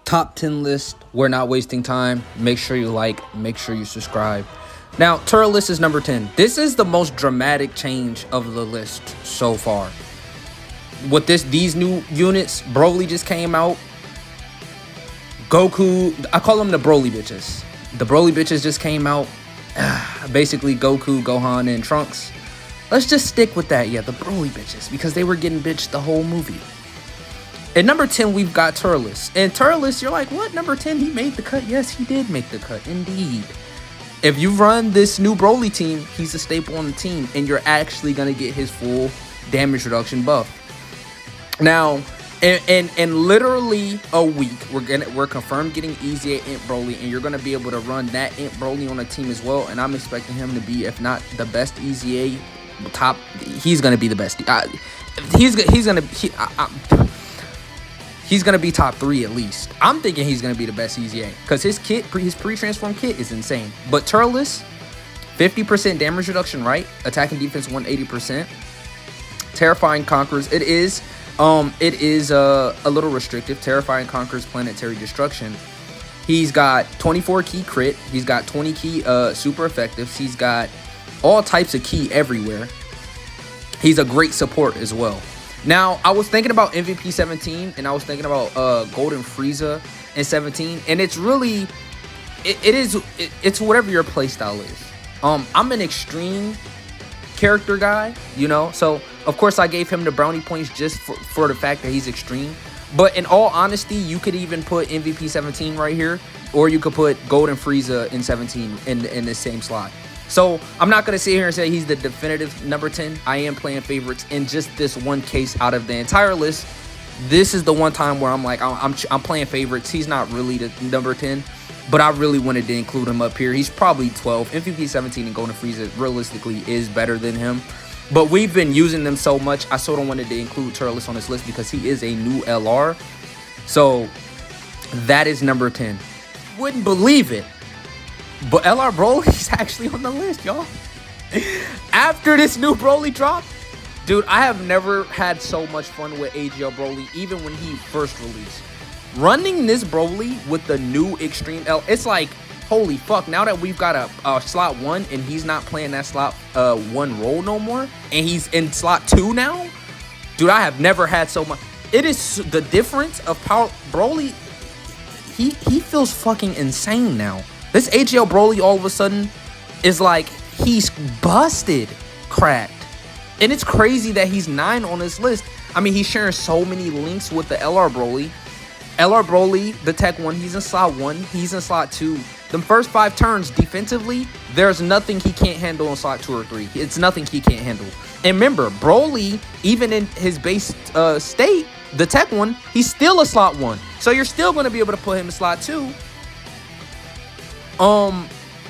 top 10 list. We're not wasting time. Make sure you like, make sure you subscribe. Now, Turles is number 10. This is the most dramatic change of the list so far. With these new units, Broly just came out. Goku, I call them the Broly bitches. The Broly bitches just came out. Basically, Goku, Gohan, and Trunks. Let's just stick with that. Yeah, the Broly bitches, because they were getting bitched the whole movie. At number 10, we've got Turles. And Turles, you're like, what? Number 10, he made the cut? Yes, he did make the cut. Indeed. If you run this new Broly team, he's a staple on the team, and you're actually going to get his full damage reduction buff. Now, in literally a week, we're confirmed getting Easy 8 Int Broly, and you're going to be able to run that Int Broly on a team as well. And I'm expecting him to be, if not the best Easy 8, top, he's going to be the best. He's going to be top 3 at least. I'm thinking he's going to be the best Easy 8 because his pre-transform kit is insane. But Turles, 50% damage reduction, right? Attack and defense 180%. Terrifying Conquerors. It is a little restrictive. Terrifying Conquerors Planetary Destruction. He's got 24 key crit. He's got 20 key super effectives. He's got all types of key everywhere. He's a great support as well. Now, I was thinking about MVP 17, and I was thinking about Golden Frieza in 17, and it's really, it's whatever your playstyle is. I'm an extreme character guy, you know, so of course I gave him the brownie points just for the fact that he's extreme. But in all honesty, you could even put MVP 17 right here, or you could put Golden Frieza in 17 in the same slot. So I'm not going to sit here and say he's the definitive number 10. I am playing favorites in just this one case out of the entire list. This is the one time where I'm like, I'm playing favorites. He's not really the number 10, but I really wanted to include him up here. He's probably 12. MVP 17 and Golden Frieza realistically is better than him. But we've been using them so much, I sort of wanted to include Turles on this list because he is a new LR. So that is number 10. Wouldn't believe it, but LR Broly's actually on the list, y'all. After this new Broly drop, dude, I have never had so much fun with AGL Broly, even when he first released. Running this Broly with the new Extreme L, it's like, holy fuck, now that we've got a slot 1 and he's not playing that slot 1 role no more, and he's in slot 2 now, dude, I have never had so much. It is the difference of power. Broly, he feels fucking insane now. This AGL Broly all of a sudden is like, he's busted cracked. And it's crazy that he's 9 on this list. I mean, he's sharing so many links with the LR Broly. LR Broly, the Tech 1, he's in slot 1. He's in slot 2. The first 5 turns defensively, there's nothing he can't handle in slot 2 or 3. It's nothing he can't handle. And remember, Broly, even in his base state, the Tech 1, he's still a slot 1. So you're still going to be able to put him in slot 2.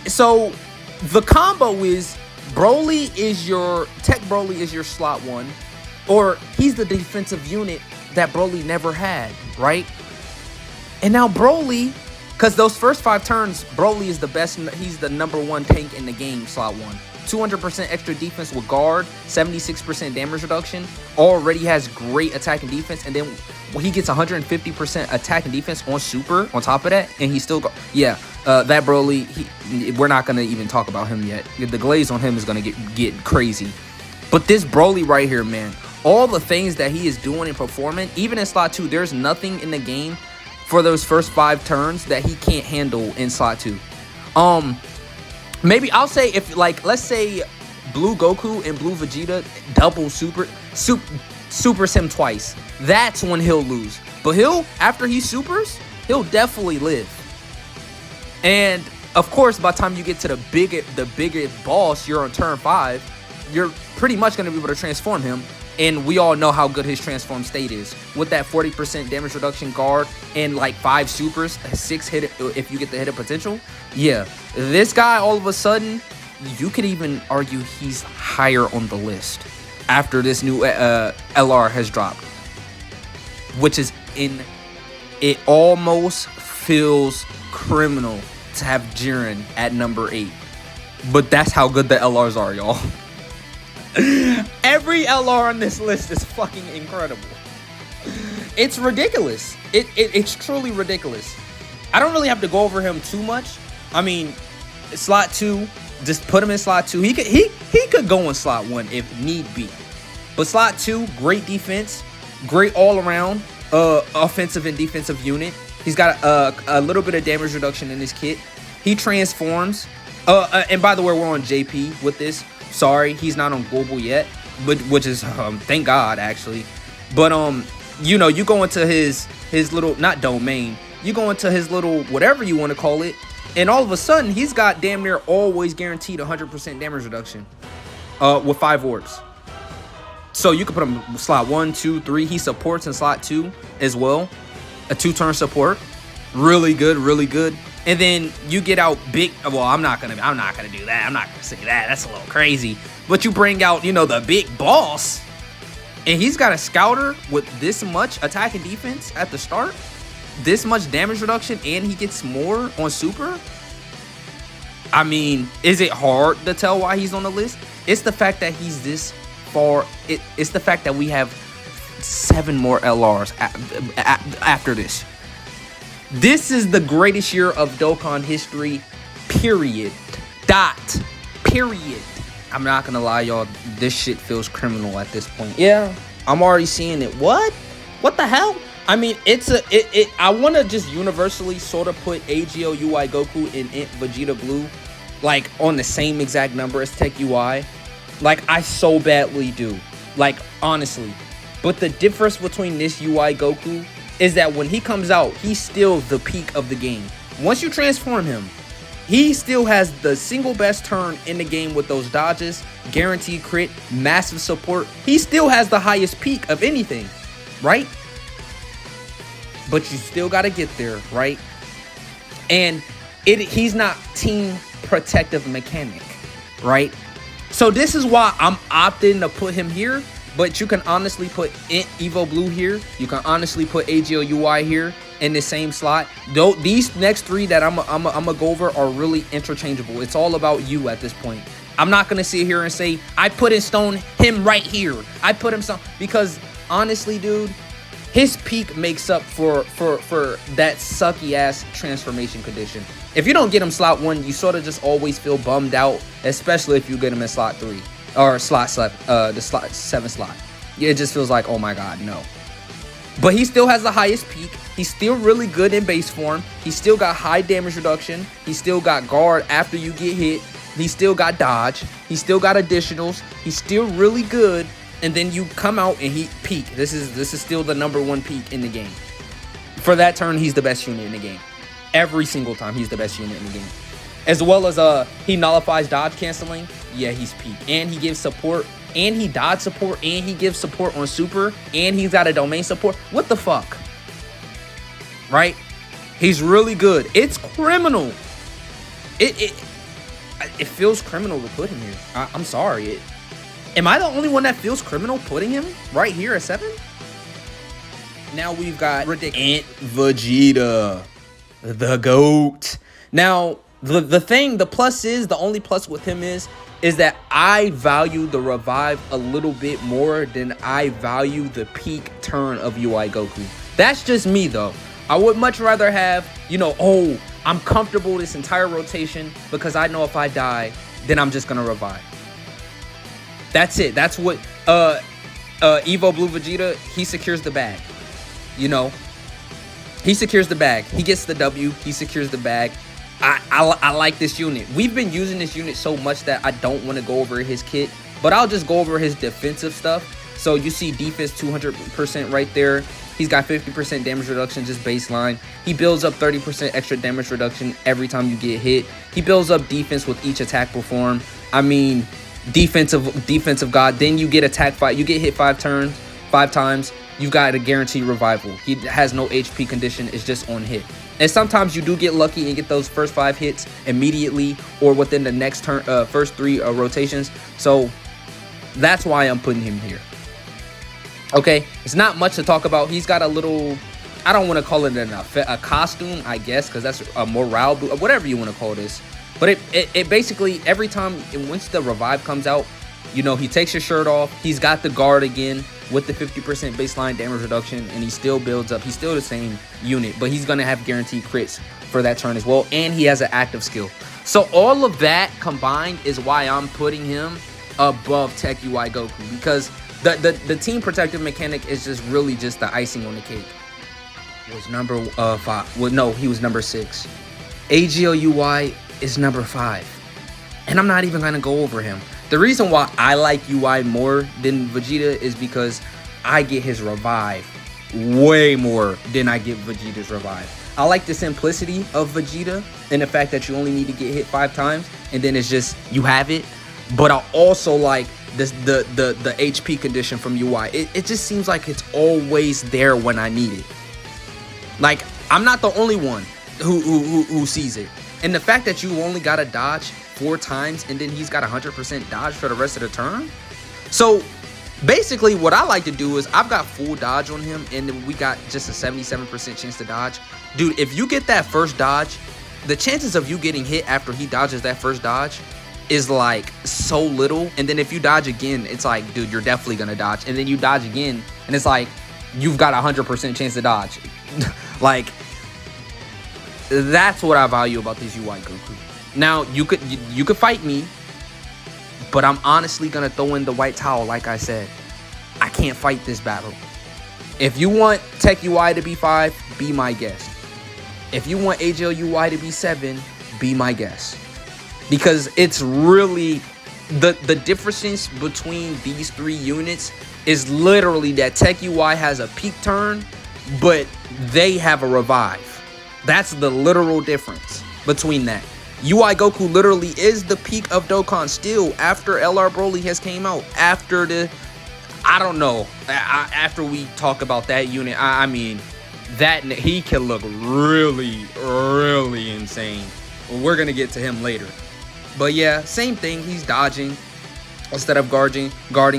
So the combo is Broly is your Tech Broly is your slot 1, or he's the defensive unit that Broly never had, right? And now Broly, because those first 5 turns, Broly is the best. He's the number 1 tank in the game, slot 1. 200% extra defense with guard, 76% damage reduction, already has great attack and defense, and then he gets 150% attack and defense on super on top of that, and he still that Broly, we're not gonna even talk about him yet. The glaze on him is gonna get crazy. But this Broly right here, man, all the things that he is doing and performing, even in slot 2, there's nothing in the game for those first 5 turns that he can't handle in slot 2. Maybe I'll say if, like, let's say Blue Goku and Blue Vegeta double supers him twice, that's when he'll lose. But after he supers, he'll definitely live. And of course, by the time you get to the bigger boss, you're on turn 5, you're pretty much going to be able to transform him. And we all know how good his transform state is. With that 40% damage reduction guard and like 5 supers, 6 hit if you get the hit potential. Yeah, this guy all of a sudden, you could even argue he's higher on the list after this new LR has dropped. Which is it almost feels criminal to have Jiren at number 8. But that's how good the LRs are, y'all. Every LR on this list is fucking incredible. It's ridiculous. It's truly ridiculous. I don't really have to go over him too much. I mean, slot 2, just put him in slot 2. He could go in slot 1 if need be. But slot 2, great defense, great all around offensive and defensive unit. He's got a little bit of damage reduction in his kit. He transforms. And by the way, we're on JP with this. Sorry, he's not on global yet, but which is thank God actually. But you know, you go into his little, not domain, you go into his little whatever you want to call it, and all of a sudden he's got damn near always guaranteed 100% damage reduction with 5 orbs. So you can put him slot 1, 2, 3. He supports in slot 2 as well, a 2-turn support. Really good, really good. And then you get out big. Well, I'm not gonna do that. I'm not gonna say that. That's a little crazy. But you bring out, you know, the big boss, and he's got a scouter with this much attack and defense at the start, this much damage reduction, and he gets more on super. I mean, is it hard to tell why he's on the list? It's the fact that he's this far. It's the fact that we have 7 more LRs after this. This is the greatest year of Dokkan history, period. Period. I'm not gonna lie, y'all. This shit feels criminal at this point. Yeah, I'm already seeing it. What the hell? I mean, I want to just universally sort of put AGO UI Goku and Int Vegeta Blue like on the same exact number as Tech UI. Like, I so badly do. Like, honestly. But the difference between this UI Goku is that when he comes out, he's still the peak of the game. Once you transform him, he still has the single best turn in the game with those dodges, guaranteed crit, massive support. He still has the highest peak of anything, right? But you still got to get there, right? And he's not team protective mechanic, right? So this is why I'm opting to put him here. But you can honestly put Evo Blue here. You can honestly put AGO UI here in the same slot. Though these next 3 that I'm gonna go over are really interchangeable. It's all about you at this point. I'm not gonna sit here and say I put in stone him right here. I put him some, because honestly, dude, his peak makes up for that sucky ass transformation condition. If you don't get him slot 1, you sort of just always feel bummed out, especially if you get him in slot 3. Or slot 7, the slot 7 slot. Yeah, it just feels like, oh my god, no. But he still has the highest peak. He's still really good in base form. He still got high damage reduction. He still got guard after you get hit. He still got dodge. He still got additionals. He's still really good. And then you come out and he peak. This is still the #1 peak in the game. For that turn, he's the best unit in the game. Every single time, he's the best unit in the game. As well as he nullifies dodge canceling. Yeah, he's peak. And he gives support. And he dodge support. And he gives support on super. And he's got a domain support. What the fuck? Right? He's really good. It's criminal. It feels criminal to put him here. I'm sorry. Am I the only one that feels criminal putting him right here at 7? Now we've got ridiculous Int Vegeta, the GOAT. Now, the only plus with him is that I value the revive a little bit more than I value the peak turn of UI Goku. That's just me, though. I would much rather have, you know, oh, I'm comfortable this entire rotation because I know if I die, then I'm just going to revive. That's it. That's what Evo Blue Vegeta, he secures the bag. You know, he secures the bag. He gets the W. He secures the bag. I like this unit. We've been using this unit so much that I don't want to go over his kit, but I'll just go over his defensive stuff. So you see defense 200% right there. He's got 50% damage reduction, just baseline. He builds up 30% extra damage reduction every time you get hit. He builds up defense with each attack performed. I mean, defensive god. Then you get attack 5. You get hit 5 times. You got a guaranteed revival. He has no HP condition. It's just on hit. And sometimes you do get lucky and get those first 5 hits immediately or within the next turn, first 3 rotations. So that's why I'm putting him here. Okay, it's not much to talk about. He's got a little, I don't want to call it a costume, I guess, because that's a morale, whatever you want to call this. But it basically, every time, once the revive comes out, You know, he takes his shirt off. He's got the guard again with the 50% baseline damage reduction, and he still builds up. He's still the same unit, but he's going to have guaranteed crits for that turn as well, and he has an active skill. So all of that combined is why I'm putting him above Tech UI Goku, because the team protective mechanic is just really just the icing on the cake. He was number 5. Well, no, he was number 6. AGL UI is number 5, and I'm not even going to go over him. The reason why I like UI more than Vegeta is because I get his revive way more than I get Vegeta's revive. I like the simplicity of Vegeta and the fact that you only need to get hit 5 times and then it's just you have it. But I also like this the HP condition from UI. It just seems like it's always there when I need it. Like, I'm not the only one who sees it. And the fact that you only gotta dodge 4 times and then he's got 100% dodge for the rest of the turn. So basically what I like to do is I've got full dodge on him and then we got just a 77% chance to dodge. Dude, if you get that first dodge, the chances of you getting hit after he dodges that first dodge is like so little. And then if you dodge again, it's like, dude, you're definitely gonna dodge. And then you dodge again and it's like you've got 100% chance to dodge. Like, that's what I value about this UI Goku. Now, you could fight me, but I'm honestly gonna throw in the white towel. Like I said, I can't fight this battle. If you want Tech UI to be 5, be my guest. If you want AGL UI to be 7, be my guest. Because it's really the difference between these 3 units is literally that Tech UI has a peak turn, but they have a revive. That's the literal difference between that. UI Goku literally is the peak of Dokkan still after LR Broly has came out. After the, I don't know, after we talk about that unit, I mean, that he can look really, really insane. We're going to get to him later. But yeah, same thing. He's dodging instead of guarding.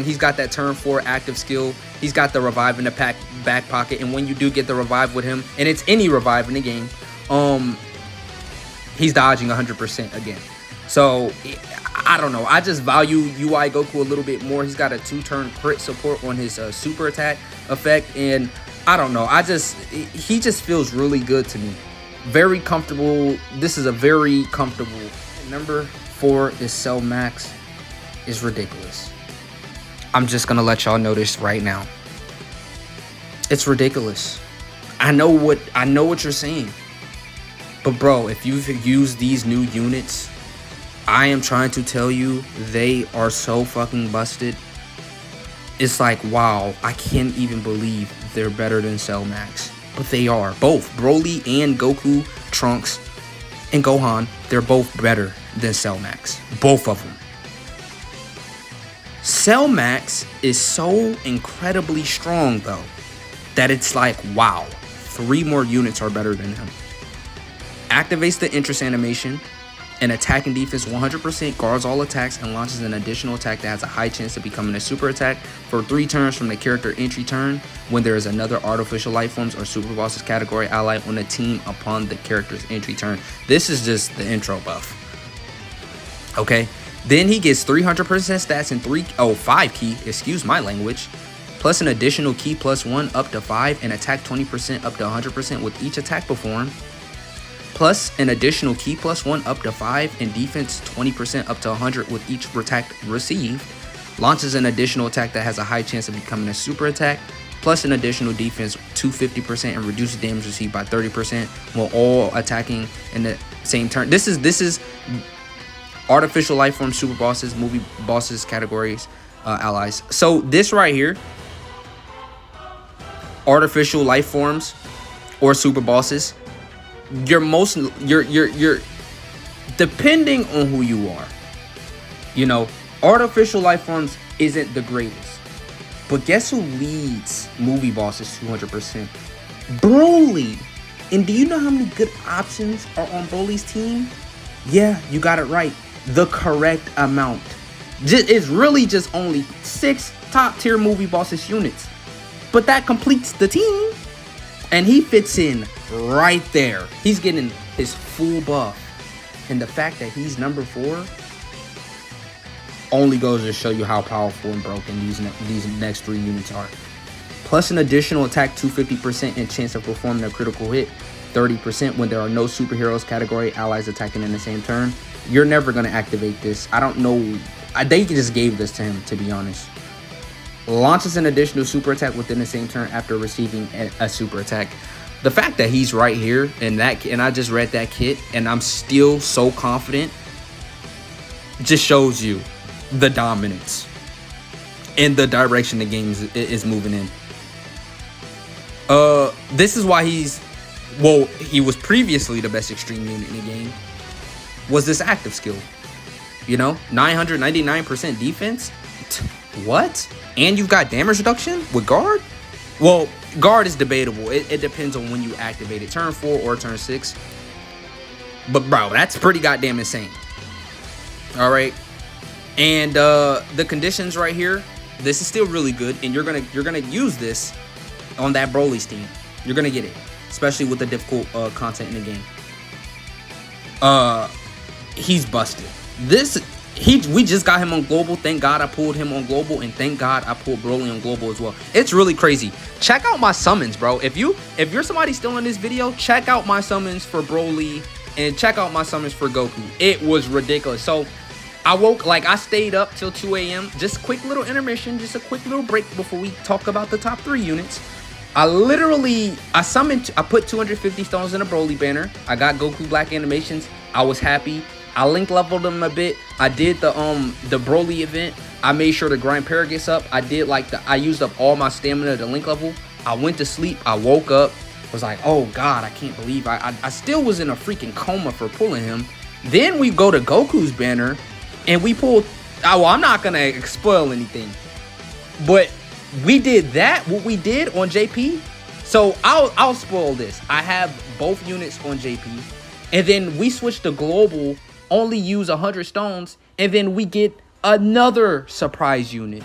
He's got that turn 4 active skill. He's got the revive in the back pocket. And when you do get the revive with him, and it's any revive in the game, he's dodging 100% again. So I don't know. I just value UI Goku a little bit more. He's got a 2-turn crit support on his super attack effect. And I don't know. He just feels really good to me. Very comfortable. This is a very comfortable. Number 4 is Cell Max. Is ridiculous. I'm just gonna let y'all know this right now. It's ridiculous. I know what you're saying. But bro, if you've used these new units, I am trying to tell you, they are so fucking busted. It's like, wow, I can't even believe they're better than Cell Max. But they are. Both Broly and Goku, Trunks, and Gohan, they're both better than Cell Max. Both of them. Cell Max is so incredibly strong though, that it's like, wow, 3 more units are better than him. Activates the interest animation, and attack and defense 100%, guards all attacks, and launches an additional attack that has a high chance of becoming a super attack for 3 turns from the character entry turn when there is another artificial life forms or super bosses category ally on the team upon the character's entry turn. This is just the intro buff. Okay, then he gets 300% stats and 5 key, excuse my language, plus an additional key +1 up to 5, and attack 20% up to 100% with each attack performed, plus an additional key +1 up to 5, and defense 20% up to 100 with each attack received. Launches an additional attack that has a high chance of becoming a super attack, plus an additional defense to 50% and reduces damage received by 30% while all attacking in the same turn. This is artificial life forms, super bosses, movie bosses categories, allies. So this right here, artificial life forms or super bosses, you're depending on who you are, you know, artificial life forms isn't the greatest, but guess who leads movie bosses 200%? Broly. And do you know how many good options are on Broly's team? Yeah, you got it right, the correct amount. It's really just only 6 top tier movie bosses units, but that completes the team. And he fits in right there. He's getting his full buff. And the fact that he's number 4, only goes to show you how powerful and broken these next 3 units are. Plus an additional attack 250% and chance of performing a critical hit 30% when there are no superheroes category allies attacking in the same turn. You're never going to activate this. I don't know. They just gave this to him, to be honest. Launches an additional super attack within the same turn after receiving a super attack. The fact that he's right here and I just read that kit and I'm still so confident just shows you the dominance and the direction the game is moving in. This is why he was previously the best extreme unit in the game, was this active skill. You know, 999% defense. What? And you've got damage reduction with guard? Well, guard is debatable. It depends on when you activate it, turn 4 or turn 6. But bro, that's pretty goddamn insane. All right. And the conditions right here, this is still really good, and you're gonna use this on that Broly's team. You're gonna get it, especially with the difficult content in the game. He's busted. We just got him on global. Thank God I pulled him on global, and thank God I pulled Broly on global as well. It's really crazy. Check out my summons, bro. If you're somebody still in this video, check out my summons for Broly and check out my summons for Goku. It was ridiculous. So I stayed up till 2 a.m. Just a quick little intermission, just a quick little break before we talk about the top 3 units. I put 250 stones in a Broly banner. I got Goku Black animations. I was happy. I link leveled them a bit. I did the Broly event. I made sure the grind pair gets up. I used up all my stamina to link level. I went to sleep. I woke up. Was like, oh God, I can't believe I still was in a freaking coma for pulling him. Then we go to Goku's banner and we pulled. Well, I'm not gonna spoil anything, but we did that. What we did on JP. So I'll spoil this. I have both units on JP, and then we switch to global. Only use 100 stones, and then we get another surprise unit.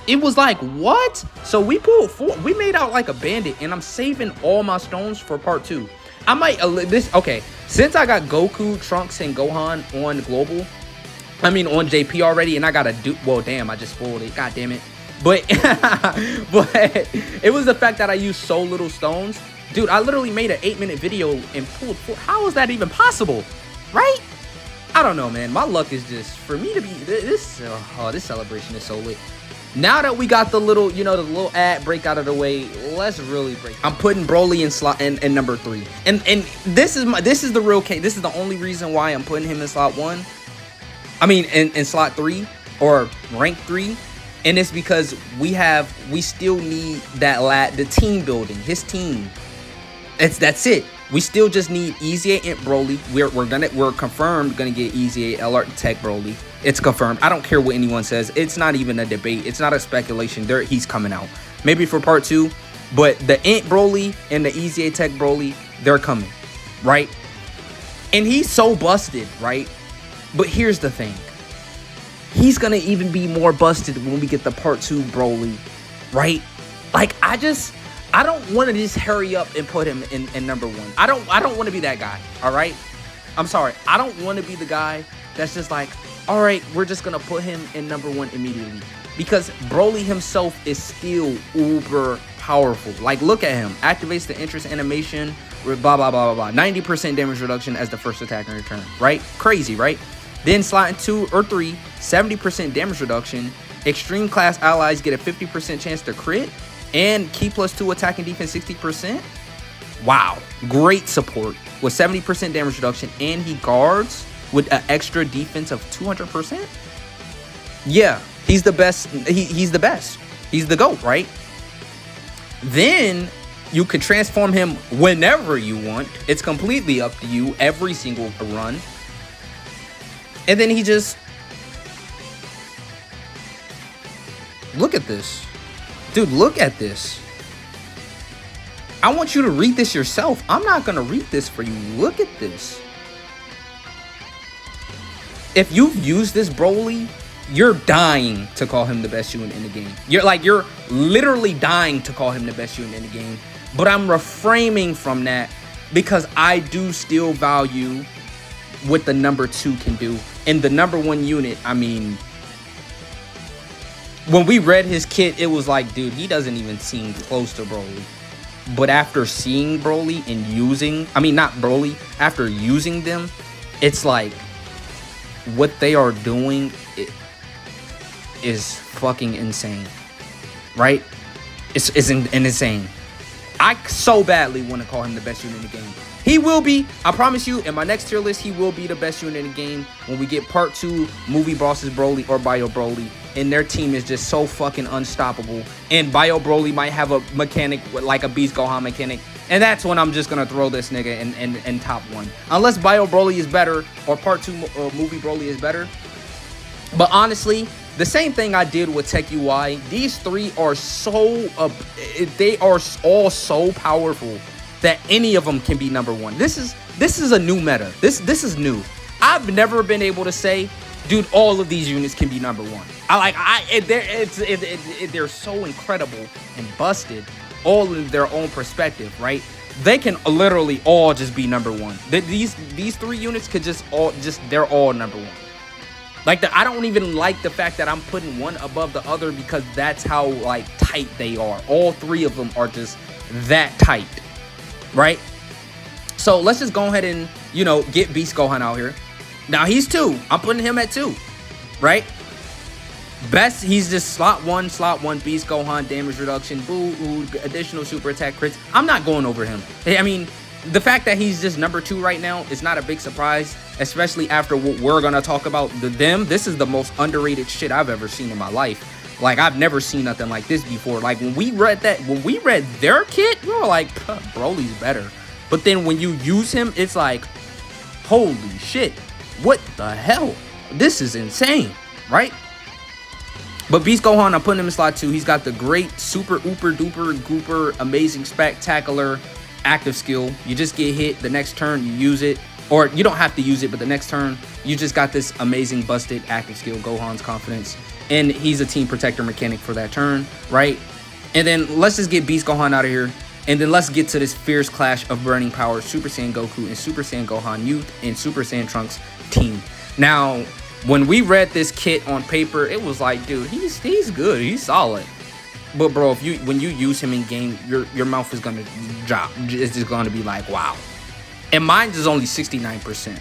It was like, what? So we pulled 4. We made out like a bandit, and I'm saving all my stones for part 2. I might okay. Since I got Goku, Trunks, and Gohan on global, on JP already, and I gotta do. Well, damn, I just spoiled it. God damn it. But it was the fact that I used so little stones, dude. I literally made an 8-minute video and pulled 4. How is that even possible, right? I don't know, man. My luck is just, for me to be this celebration is so lit. Now that we got the little, the little ad break out of the way, let's really break. I'm putting Broly in slot in number 3, and this is the real case. This is the only reason why I'm putting him in slot 1. In slot 3 or rank 3, and it's because we still need the team building, his team. That's it. We still just need Easy 8 and Broly. We're confirmed gonna get Easy 8 LR Tech Broly. It's confirmed. I don't care what anyone says. It's not even a debate. It's not a speculation. He's coming out. Maybe for part 2, but the Int Broly and the Easy 8 Tech Broly, they're coming, right? And he's so busted, right? But here's the thing. He's gonna even be more busted when we get the part 2 Broly, right? Like, I don't want to just hurry up and put him in number 1. I don't want to be that guy, all right? I'm sorry. I don't want to be the guy that's just like, all right, we're just going to put him in number 1 immediately. Because Broly himself is still uber powerful. Like, look at him. Activates the interest animation, blah, blah, blah, blah, blah. 90% damage reduction as the first attack in return, right? Crazy, right? Then slot in 2 or 3, 70% damage reduction. Extreme class allies get a 50% chance to crit. And key +2 attack and defense 60%. Wow. Great support with 70% damage reduction. And he guards with an extra defense of 200%. Yeah, he's the best. He's the best. He's the GOAT, right? Then you can transform him whenever you want. It's completely up to you every single run. And then he just... Look at this. Dude, look at this. I want you to read this yourself. I'm not going to read this for you. Look at this. If you've used this Broly, you're dying to call him the best unit in the game. You're literally dying to call him the best unit in the game. But I'm refraining from that because I do still value what the number 2 can do. And the number 1 unit, when we read his kit, it was like, dude, he doesn't even seem close to Broly. But after seeing Broly and using, I mean, not Broly, after using them, it's like what they are doing is fucking insane, right? It's insane. I so badly want to call him the best unit in the game. He will be, I promise you, in my next tier list, he will be the best unit in the game when we get part 2, Movie Bosses Broly or Bio Broly. And their team is just so fucking unstoppable. And Bio Broly might have a mechanic like a Beast Gohan mechanic. And that's when I'm just going to throw this nigga in top 1. Unless Bio Broly is better or part 2 Movie Broly is better. But honestly, the same thing I did with Tech UI. These 3 are so, they are all so powerful that any of them can be number 1. This is a new meta. This is new. I've never been able to say, dude, all of these units can be number 1. They're so incredible and busted, all in their own perspective, right? They can literally all just be number 1. These 3 units could they're all number 1. Like, I don't even like the fact that I'm putting one above the other, because that's how like tight they are. All 3 of them are just that tight, right? So let's just go ahead and, you know, get Beast Gohan out here. Now he's 2. I'm putting him at 2, right? Best, he's just slot 1, Beast Gohan, damage reduction, boo, additional super attack crits. I'm not going over him. I mean, the fact that he's just number 2 right now is not a big surprise, especially after what we're going to talk about. This is the most underrated shit I've ever seen in my life. Like, I've never seen nothing like this before. Like, when we read their kit, we were like, Broly's better. But then when you use him, it's like, holy shit, what the hell? This is insane, right? But Beast Gohan, I'm putting him in slot 2. He's got the great super ooper duper gooper amazing spectacular active skill. You just get hit, the next turn you use it, or you don't have to use it, but the next turn you just got this amazing busted active skill, Gohan's confidence, and he's a team protector mechanic for that turn, right? And then let's just get Beast Gohan out of here, and then let's get to this fierce clash of burning power, Super Saiyan Goku and Super Saiyan Gohan Youth and Super Saiyan Trunks team. Now, when we read this kit on paper, it was like, dude, he's good, he's solid. But bro, when you use him in game, your mouth is gonna drop. It's just gonna be like, wow. And mine is only 69%.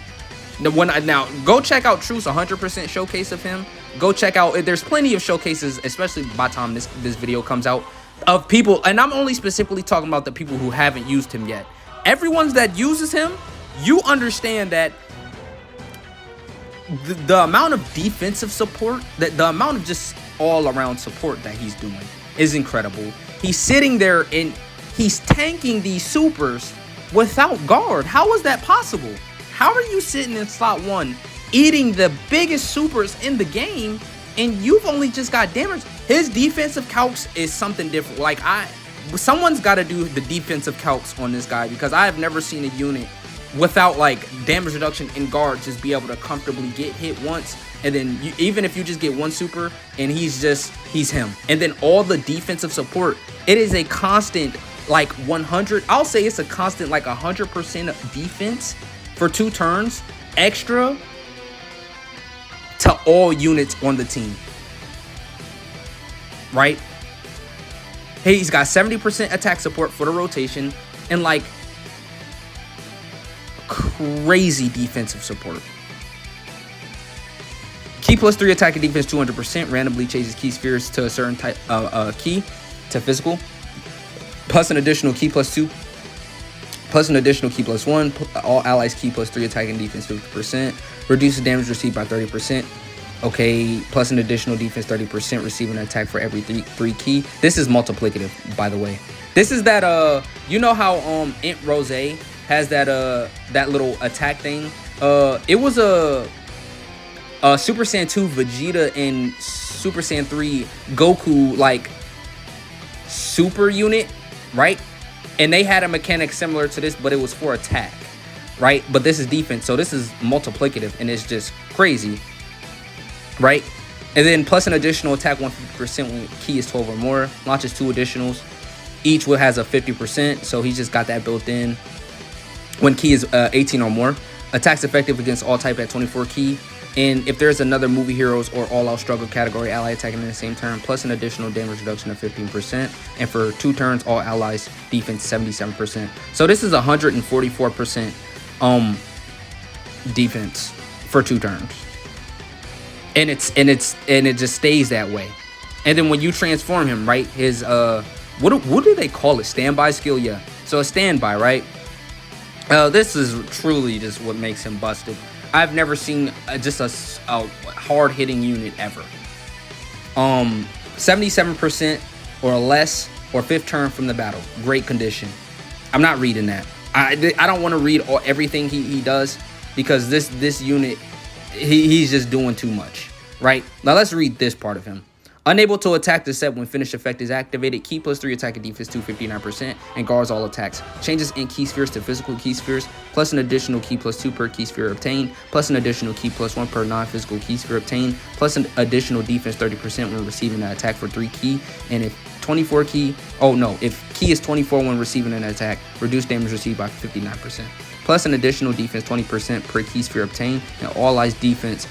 Now go check out Truth's 100% showcase of him. Go check out. There's plenty of showcases, especially by the time this video comes out, of people, and I'm only specifically talking about the people who haven't used him yet. Everyone that uses him, you understand that the amount of defensive support, the amount of just all around support that he's doing is incredible. He's sitting there and he's tanking these supers without guard. How is that possible? How are you sitting in slot 1 eating the biggest supers in the game and you've only just got damage? His defensive calcs is something different. Like, someone's got to do the defensive calcs on this guy, because I have never seen a unit without like damage reduction and guard just be able to comfortably get hit once, and then even if you just get one super and he's him, and then all the defensive support, it is a constant like 100, I'll say it's a constant like 100% defense for 2 turns extra to all units on the team, right? Hey, he's got 70% attack support for the rotation and like crazy defensive support. Key plus 3 attack and defense 200%. Randomly changes key spheres to a certain type key to physical. Plus an additional key plus 2. Plus an additional key plus 1. All allies key plus 3 attack and defense 50%. Reduces damage received by 30%. Okay, plus an additional defense 30%. Receiving an attack for every 3 key. This is multiplicative, by the way. This is that you know how Int Rose has that little attack thing. It was a Super Saiyan 2 Vegeta and Super Saiyan 3 Goku like super unit, right? And they had a mechanic similar to this, but it was for attack, right? But this is defense, so this is multiplicative, and it's just crazy, right? And then plus an additional attack 150% when key is 12 or more. Launches 2 additionals. Each one has a 50%, so he's just got that built in. When key is 18 or more. Attacks effective against all type at 24 key. And if there's another movie heroes or all-out struggle category ally attacking in the same turn, plus an additional damage reduction of 15%. And for 2 turns, all allies defense 77%. So this is 144% defense for 2 turns. And it just stays that way. And then when you transform him, right, his what do they call it? Standby skill, yeah. So a standby, right? This is truly just what makes him busted. I've never seen just a hard-hitting unit ever. 77% or less or 5th turn from the battle. Great condition. I'm not reading that. I don't want to read everything he does, because this unit, he's just doing too much, right? Now let's read this part of him. Unable to attack the set when finish effect is activated. Key +3 attack and defense 259% and guards all attacks. Changes in key spheres to physical key spheres, plus an additional key +2 per key sphere obtained, plus an additional key +1 per non-physical key sphere obtained, plus an additional defense 30% when receiving an attack for 3 key. And if 24 key, if key is 24 when receiving an attack, reduce damage received by 59%. Plus an additional defense 20% per key sphere obtained, and all allies defense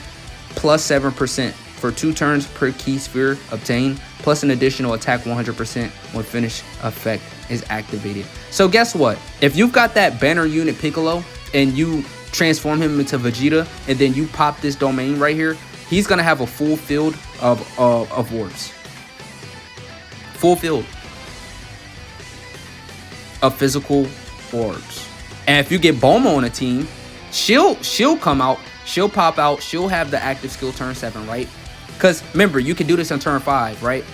plus 7% for 2 turns per key sphere obtained, plus an additional attack 100% when finish effect is activated. So guess what? If you've got that banner unit Piccolo and you transform him into Vegeta, and then you pop this domain right here, he's gonna have a full field of orbs. Full field of physical orbs. And if you get Bulma on a team, she'll come out, she'll pop out, she'll have the active skill turn 7, right? Because remember, you can do this on turn 5, right?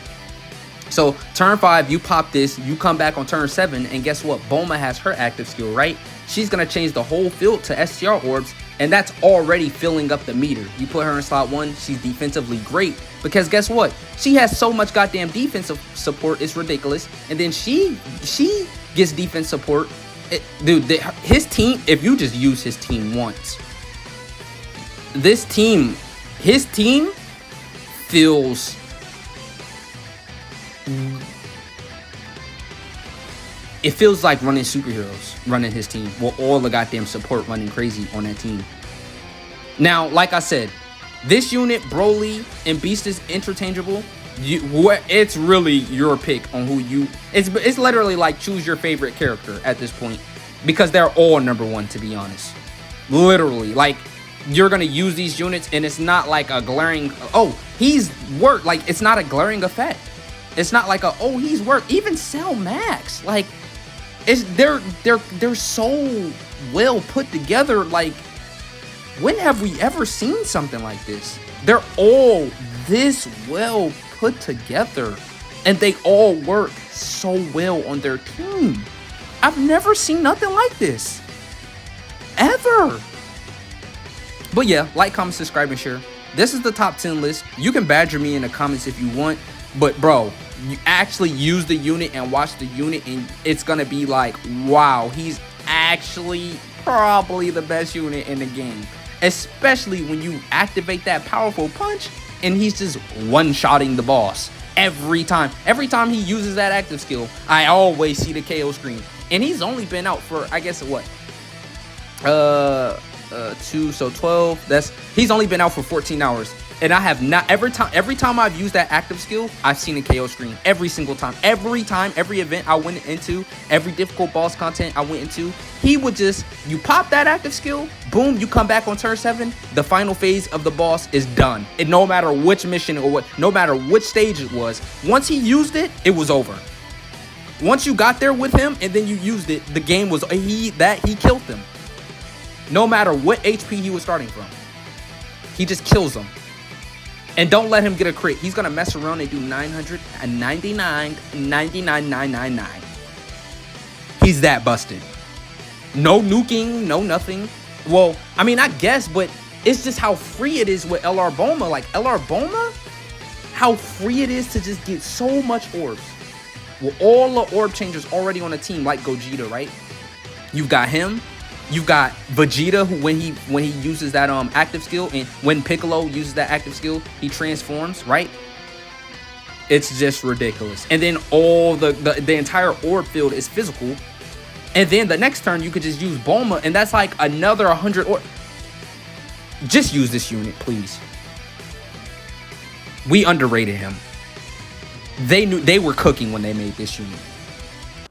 So turn 5, you pop this, you come back on turn 7, and guess what? Bulma has her active skill, right? She's going to change the whole field to STR orbs, and that's already filling up the meter. You put her in slot 1, she's defensively great, because guess what? She has so much goddamn defensive support, it's ridiculous. And then she gets defense support. His team, if you just use his team once, his team feels like running superheroes, running his team, with all the goddamn support running crazy on that team. Now, like I said, this unit, Broly and Beast, is interchangeable. It's really your pick on who you. It's literally like choose your favorite character at this point, because they're all #1, to be honest. Literally, like, you're gonna use these units, and it's not like a glaring, he's worked. Like, it's not a glaring effect. It's not like he's worked. Even Cell Max, like, they're so well put together. Like, when have we ever seen something like this? They're all this well put together, and they all work so well on their team. I've never seen nothing like this ever. But yeah, like, comment, subscribe, and share. This is the top 10 list. You can badger me in the comments if you want, but bro, you actually use the unit and watch the unit, and it's gonna be like, wow, he's actually probably the best unit in the game. Especially when you activate that powerful punch, and he's just one-shotting the boss every time. Every time he uses that active skill, I always see the KO screen. And he's only been out for, I guess, what? 2, so 12. He's only been out for 14 hours, and I have not, every time I've used that active skill, I've seen a KO screen every single time. Every event I went into, every difficult boss content I went into, he would just, you pop that active skill, boom, you come back on turn 7, the final phase of the boss is done. And no matter which mission or no matter which stage it was, once he used it, it was over. Once you got there with him and then you used it, the game was, he killed them. No matter what HP he was starting from, he just kills them. And don't let him get a crit. He's gonna mess around and do 999. He's that busted. No nuking, no nothing. Well, I mean, I guess, but it's just how free it is with LR Bulma. Like, LR Bulma, how free it is to just get so much orbs. With all the orb changers already on the team, like Gogeta, right? You've got him. You've got Vegeta, who when he uses that active skill, and when Piccolo uses that active skill, he transforms, right? It's just ridiculous. And then all the entire orb field is physical. And then the next turn, you could just use Bulma, and that's like another 100 orb. Just use this unit, please. We underrated him. They were cooking when they made this unit.